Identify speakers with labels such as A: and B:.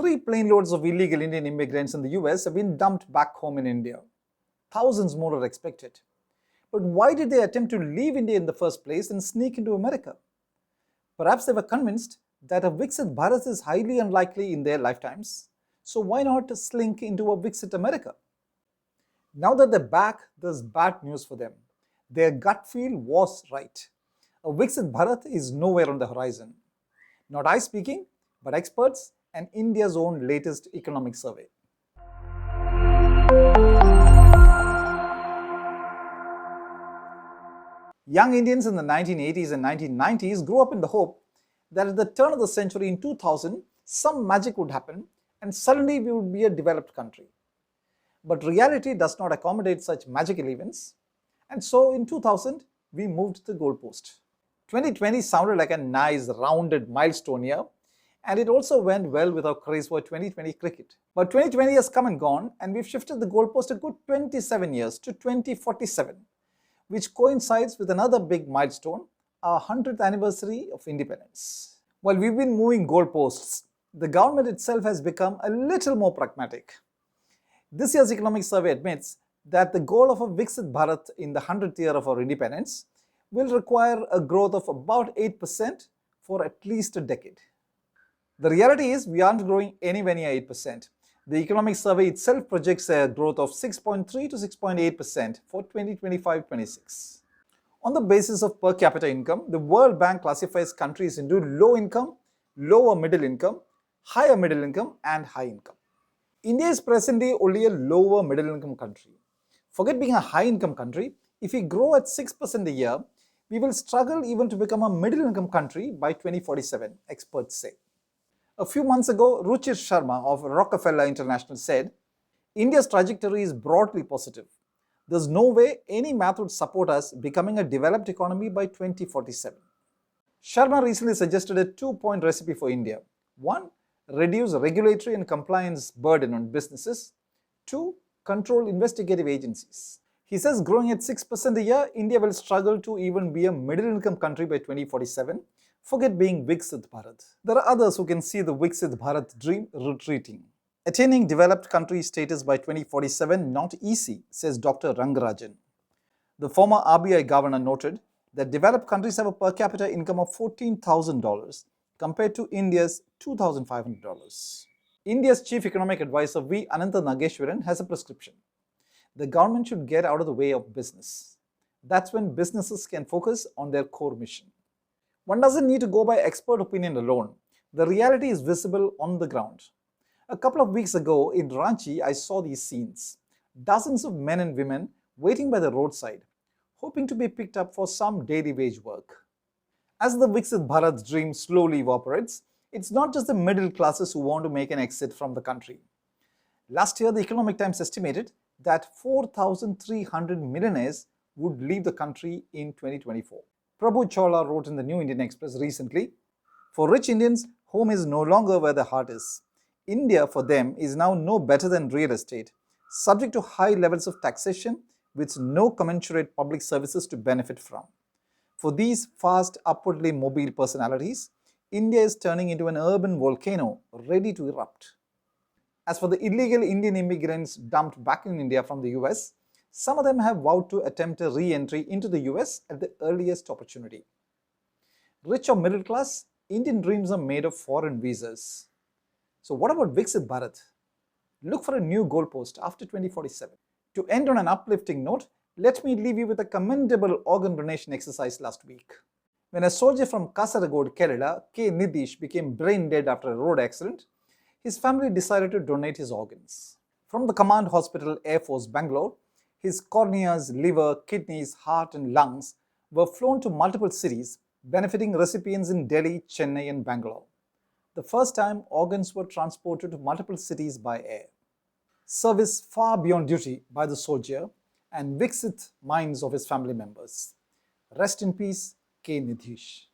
A: 3 plane loads of illegal Indian immigrants in the US have been dumped back home in India. Thousands more are expected. But why did they attempt to leave India in the first place and sneak into America? Perhaps they were convinced that a Viksit Bharat is highly unlikely in their lifetimes, so why not slink into a Viksit America? Now that they're back, there's bad news for them. Their gut feel was right. A Viksit Bharat is nowhere on the horizon. Not I speaking, but experts and India's own latest economic survey. Young Indians in the 1980s and 1990s grew up in the hope that at the turn of the century in 2000, some magic would happen and suddenly we would be a developed country. But reality does not accommodate such magical events, and so in 2000, we moved the goalpost. 2020 sounded like a nice rounded milestone year, and it also went well with our craze for 2020 cricket. But 2020 has come and gone, and we've shifted the goalpost a good 27 years to 2047, which coincides with another big milestone, our 100th anniversary of independence. While we've been moving goalposts, the government itself has become a little more pragmatic. This year's economic survey admits that the goal of a Viksit Bharat in the 100th year of our independence will require a growth of about 8% for at least a decade. The reality is we aren't growing anywhere near 8%. The economic survey itself projects a growth of 6.3 to 6.8% for 2025-26. On the basis of per capita income, the World Bank classifies countries into low income, lower middle income, higher middle income, and high income. India is presently only a lower middle income country. Forget being a high income country, if we grow at 6% a year, we will struggle even to become a middle income country by 2047, experts say. A few months ago, Ruchir Sharma of Rockefeller International said, India's trajectory is broadly positive. There's no way any math would support us becoming a developed economy by 2047. Sharma recently suggested a 2-point recipe for India. 1. Reduce regulatory and compliance burden on businesses. 2. Control investigative agencies. He says growing at 6% a year, India will struggle to even be a middle-income country by 2047. Forget being Viksit Bharat. There are others who can see the Viksit Bharat dream retreating. Attaining developed country status by 2047 not easy, says Dr. Rangarajan. The former RBI governor noted that developed countries have a per capita income of $14,000 compared to India's $2,500. India's chief economic advisor V. Anantha Nageshwaran has a prescription. The government should get out of the way of business. That's when businesses can focus on their core mission. One doesn't need to go by expert opinion alone. The reality is visible on the ground. A couple of weeks ago in Ranchi, I saw these scenes. Dozens of men and women waiting by the roadside, hoping to be picked up for some daily wage work. As the Viksit Bharat dream slowly evaporates, it's not just the middle classes who want to make an exit from the country. Last year, the Economic Times estimated that 4,300 millionaires would leave the country in 2024. Prabhu Chawla wrote in the New Indian Express recently, for rich Indians, home is no longer where the heart is. India, for them, is now no better than real estate, subject to high levels of taxation with no commensurate public services to benefit from. For these fast, upwardly mobile personalities, India is turning into an urban volcano ready to erupt. As for the illegal Indian immigrants dumped back in India from the US, some of them have vowed to attempt a re-entry into the US at the earliest opportunity. Rich or middle class, Indian dreams are made of foreign visas. So what about Viksit Bharat? Look for a new goalpost after 2047. To end on an uplifting note, let me leave you with a commendable organ donation exercise last week. When a soldier from Kasaragod, Kerala, K. Nidhish, became brain dead after a road accident, his family decided to donate his organs. From the Command Hospital, Air Force, Bangalore, his corneas, liver, kidneys, heart and lungs were flown to multiple cities, benefiting recipients in Delhi, Chennai and Bangalore. The first time organs were transported to multiple cities by air. Service far beyond duty by the soldier and Viksit minds of his family members. Rest in peace, K. Nidhish.